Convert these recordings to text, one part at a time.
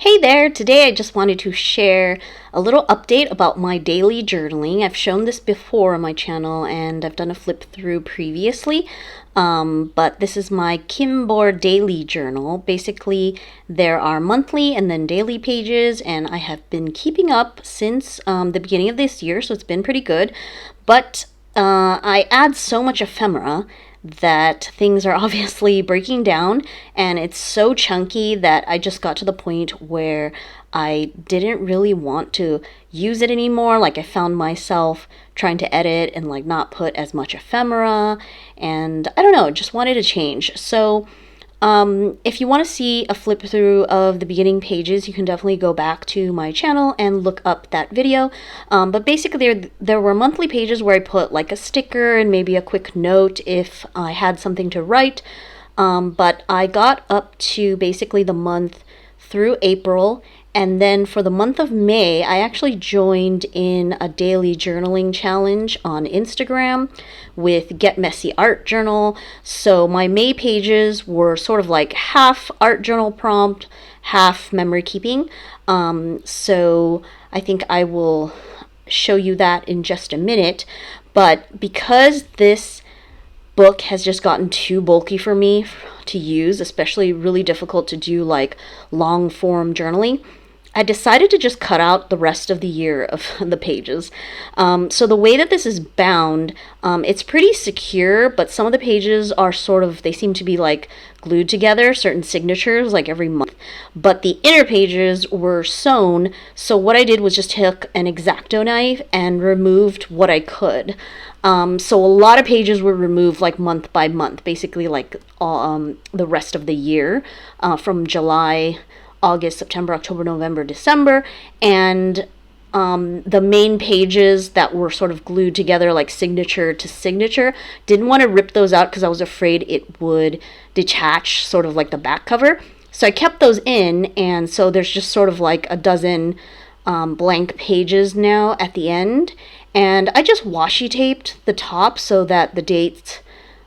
Hey there! Today I just wanted to share a little update about my daily journaling. I've shown this before on my channel and I've done a flip through previously, but this is my Kinbor daily journal. Basically, there are monthly and then daily pages, and I have been keeping up since the beginning of this year, so it's been pretty good. But I add so much ephemera that things are obviously breaking down, and it's so chunky that I just got to the point where I didn't really want to use it anymore. Like, I found myself trying to edit and like not put as much ephemera, and I don't know, just wanted to change. So if you want to see a flip through of the beginning pages, you can definitely go back to my channel and look up that video. But basically there were monthly pages where I put like a sticker and maybe a quick note if I had something to write. But I got up to basically the month through April. And then for the month of May, I actually joined in a daily journaling challenge on Instagram with Get Messy Art Journal. So my May pages were sort of like half art journal prompt, half memory keeping. So I think I will show you that in just a minute. But because this book has just gotten too bulky for me to use, especially really difficult to do like long form journaling, I decided to just cut out the rest of the year of the pages. So the way that this is bound, it's pretty secure, but some of the pages are sort of, they seem to be like glued together, certain signatures like every month. But the inner pages were sewn, so what I did was just took an X-Acto knife and removed what I could. So a lot of pages were removed like month by month, basically like the rest of the year, from July, August, September, October, November, December, and the main pages that were sort of glued together like signature to signature, didn't want to rip those out because I was afraid it would detach sort of like the back cover. So I kept those in, and so there's just sort of like a dozen blank pages now at the end. And I just washi taped the top so that the dates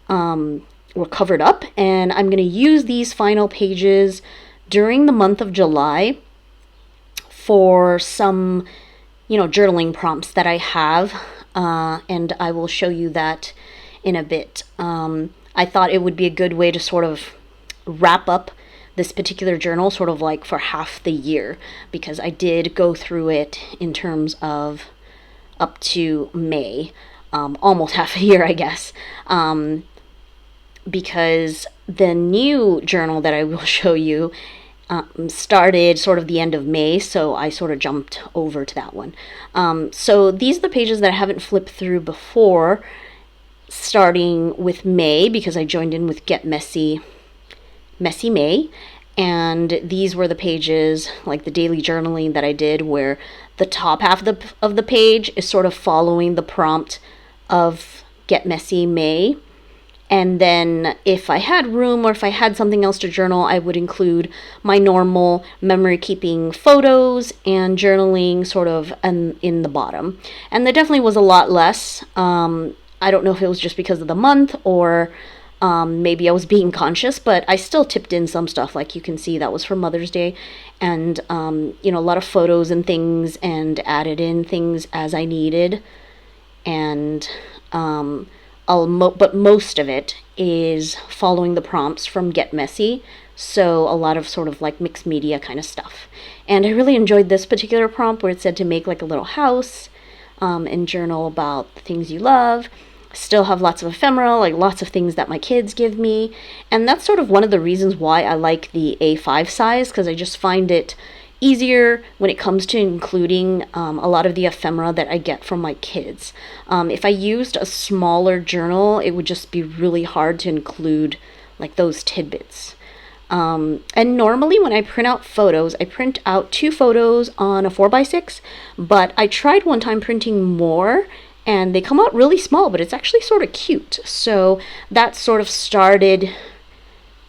were covered up, and I'm going to use these final pages during the month of July for some, journaling prompts that I have, and I will show you that in a bit. I thought it would be a good way to sort of wrap up this particular journal sort of like for half the year, because I did go through it in terms of up to May, almost half a year, I guess, because the new journal that I will show you started sort of the end of May, so I sort of jumped over to that one. So these are the pages that I haven't flipped through before, starting with May, because I joined in with Get Messy May, and these were the pages, like the daily journaling that I did, where the top half of the page is sort of following the prompt of Get Messy May. And then if I had room or if I had something else to journal, I would include my normal memory keeping photos and journaling sort of in the bottom. And there definitely was a lot less. I don't know if it was just because of the month or maybe I was being conscious, but I still tipped in some stuff. Like you can see that was for Mother's Day, and a lot of photos and things, and added in things as I needed. And but most of it is following the prompts from Get Messy, so a lot of sort of like mixed media kind of stuff. And I really enjoyed this particular prompt where it said to make like a little house and journal about the things you love. Still have lots of ephemera, like lots of things that my kids give me, and that's sort of one of the reasons why I like the A5 size, because I just find it easier when it comes to including a lot of the ephemera that I get from my kids. If I used a smaller journal, it would just be really hard to include like those tidbits. And normally when I print out photos, I print out 2 photos on a 4x6, but I tried one time printing more, and they come out really small, but it's actually sort of cute. So that sort of started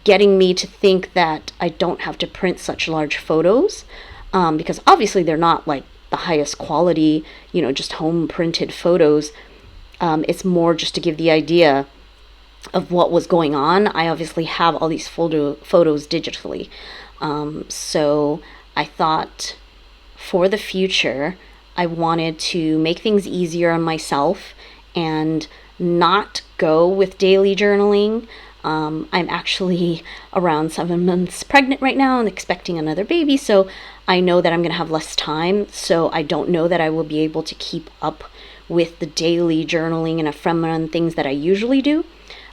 getting me to think that I don't have to print such large photos, because obviously they're not like the highest quality, just home printed photos. It's more just to give the idea of what was going on. I obviously have all these photos digitally, so I thought for the future, I wanted to make things easier on myself and not go with daily journaling. I'm actually around 7 months pregnant right now and expecting another baby, so I know that I'm going to have less time, so I don't know that I will be able to keep up with the daily journaling and ephemera and things that I usually do,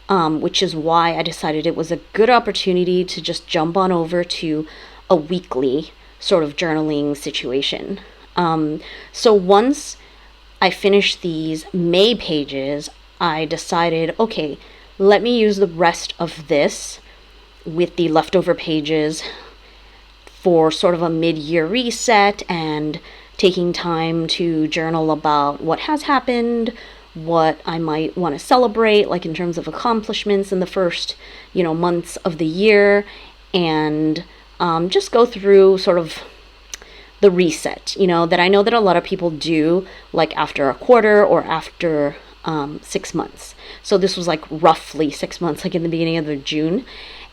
which is why I decided it was a good opportunity to just jump on over to a weekly sort of journaling situation. So once I finished these May pages, I decided, okay, let me use the rest of this with the leftover pages for sort of a mid-year reset and taking time to journal about what has happened, what I might want to celebrate, like in terms of accomplishments in the first, months of the year, and just go through sort of the reset, that I know that a lot of people do, like after a quarter or after 6 months. So this was like roughly 6 months, like in the beginning of June.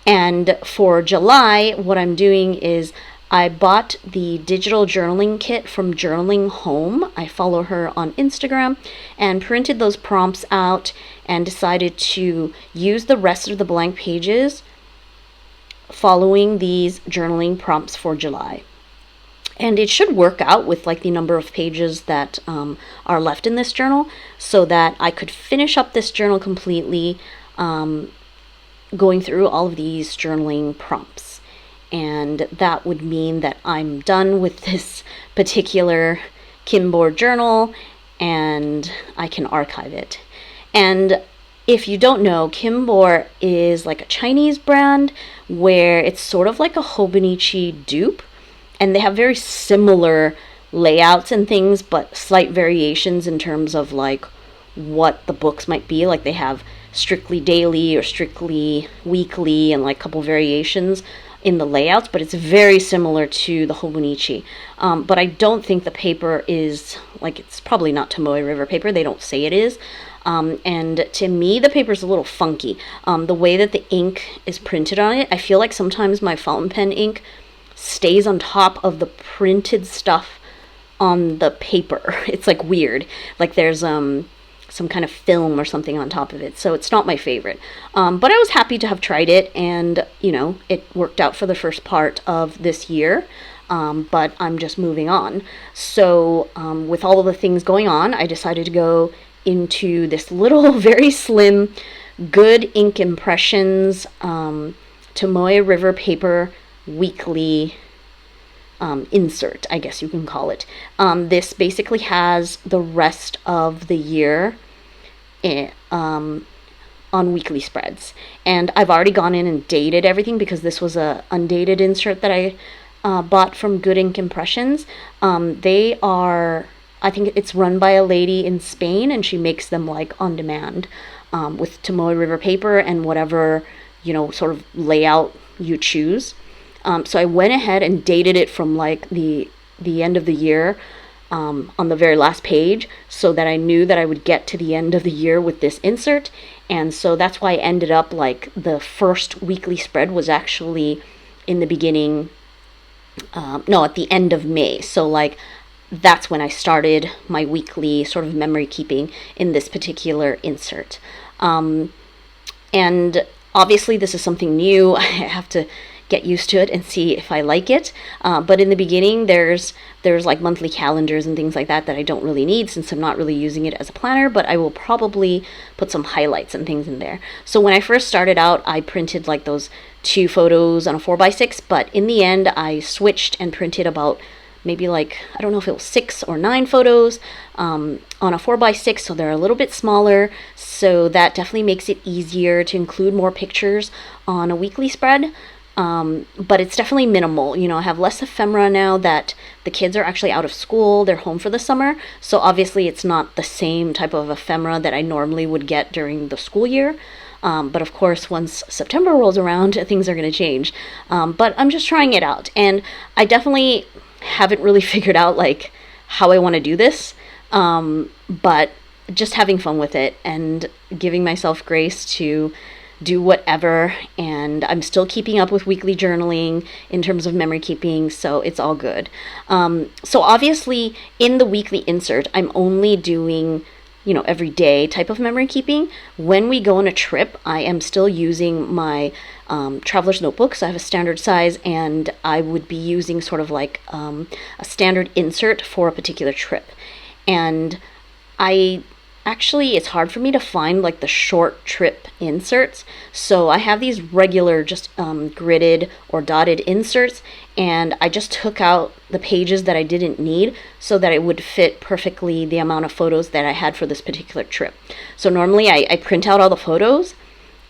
And for July, what I'm doing is I bought the digital journaling kit from Journaling Home. I follow her on Instagram and printed those prompts out and decided to use the rest of the blank pages following these journaling prompts for July. And it should work out with like the number of pages that are left in this journal so that I could finish up this journal completely, going through all of these journaling prompts. And that would mean that I'm done with this particular Kinbor journal and I can archive it. And if you don't know, Kinbor is like a Chinese brand where it's sort of like a Hobonichi dupe. And they have very similar layouts and things, but slight variations in terms of like what the books might be. Like they have strictly daily or strictly weekly and like a couple variations in the layouts, but it's very similar to the Hobonichi. But I don't think the paper is, like, it's probably not Tomoe River paper. They don't say it is. And to me, the paper is a little funky. The way that the ink is printed on it, I feel like sometimes my fountain pen ink stays on top of the printed stuff on the paper. It's like weird, like there's some kind of film or something on top of it, so it's not my favorite, but I was happy to have tried it, and it worked out for the first part of this year, but I'm just moving on. So with all of the things going on, I decided to go into this little very slim GoodInkpressions Tomoe River paper weekly insert, I guess you can call it. This basically has the rest of the year on weekly spreads, and I've already gone in and dated everything because this was a undated insert that I bought from GoodInkpressions. They are, I think it's run by a lady in Spain, and she makes them like on demand with Tomoe River paper and whatever sort of layout you choose. So I went ahead and dated it from like the end of the year on the very last page, so that I knew that I would get to the end of the year with this insert. And so that's why I ended up like the first weekly spread was actually in the beginning, at the end of May. So like that's when I started my weekly sort of memory keeping in this particular insert. And obviously this is something new. I have to get used to it and see if I like it. But in the beginning, there's like monthly calendars and things like that I don't really need, since I'm not really using it as a planner, but I will probably put some highlights and things in there. So when I first started out, I printed like those 2 photos on a 4x6, but in the end, I switched and printed about maybe like, I don't know if it was 6 or 9 photos on a 4x6, so they're a little bit smaller, so that definitely makes it easier to include more pictures on a weekly spread. But it's definitely minimal. I have less ephemera now that the kids are actually out of school. They're home for the summer. So obviously it's not the same type of ephemera that I normally would get during the school year. But of course, once September rolls around, things are going to change. But I'm just trying it out. And I definitely haven't really figured out like how I want to do this. But just having fun with it and giving myself grace to do whatever, and I'm still keeping up with weekly journaling in terms of memory keeping, so it's all good. So obviously in the weekly insert, I'm only doing, you know, everyday type of memory keeping. When we go on a trip, I am still using my traveler's notebooks. I have a standard size, and I would be using sort of like a standard insert for a particular trip. And it's hard for me to find like the short trip inserts. So I have these regular just gridded or dotted inserts, and I just took out the pages that I didn't need so that it would fit perfectly the amount of photos that I had for this particular trip. So normally I print out all the photos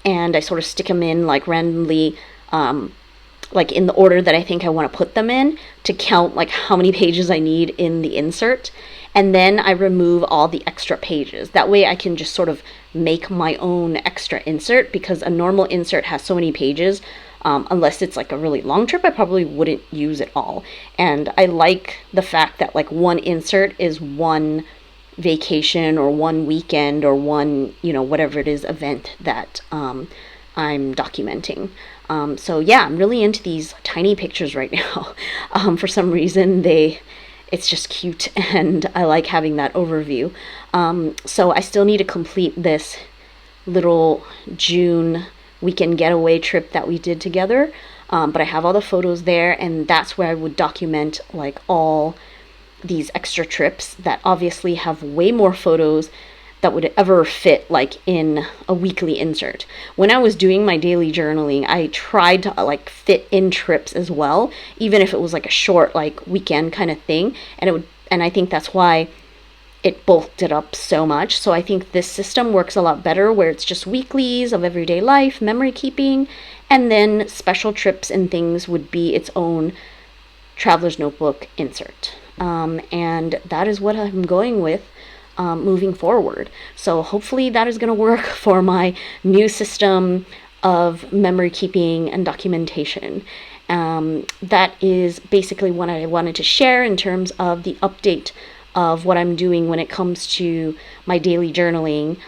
and I sort of stick them in like randomly, like in the order that I think I want to put them in, to count like how many pages I need in the insert. And then I remove all the extra pages. That way I can just sort of make my own extra insert, because a normal insert has so many pages. Unless it's like a really long trip, I probably wouldn't use it all. And I like the fact that like one insert is one vacation or one weekend or one, you know, whatever it is, event that I'm documenting. So yeah, I'm really into these tiny pictures right now. For some reason, it's just cute, and I like having that overview. So I still need to complete this little June weekend getaway trip that we did together. But I have all the photos there, and that's where I would document like all these extra trips that obviously have way more photos that would ever fit like in a weekly insert. When I was doing my daily journaling, I tried to like fit in trips as well, even if it was like a short like weekend kind of thing, and I think that's why it bulked it up so much. So I think this system works a lot better, where it's just weeklies of everyday life, memory keeping, and then special trips and things would be its own traveler's notebook insert. And that is what I'm going with moving forward. So hopefully that is going to work for my new system of memory keeping and documentation. That is basically what I wanted to share in terms of the update of what I'm doing when it comes to my daily journaling.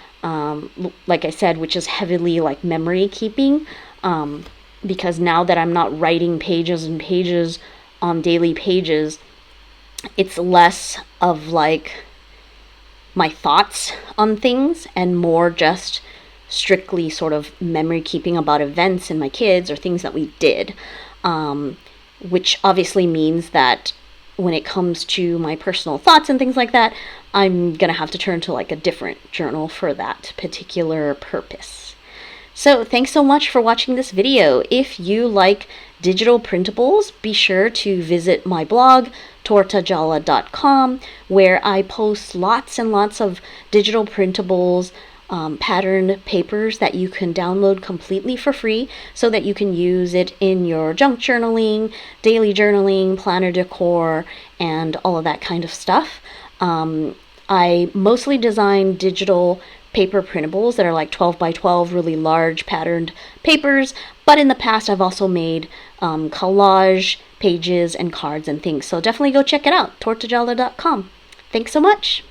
Like I said, which is heavily like memory keeping, because now that I'm not writing pages and pages on daily pages, it's less of like my thoughts on things and more just strictly sort of memory keeping about events and my kids or things that we did, which obviously means that when it comes to my personal thoughts and things like that, I'm gonna have to turn to like a different journal for that particular purpose. So thanks so much for watching this video. If you like digital printables, be sure to visit my blog, tortagialla.com, where I post lots and lots of digital printables, patterned papers that you can download completely for free so that you can use it in your junk journaling, daily journaling, planner decor, and all of that kind of stuff. I mostly design digital paper printables that are like 12 by 12, really large patterned papers, but in the past I've also made collage pages and cards and things, so definitely go check it out, tortagialla.com. Thanks so much.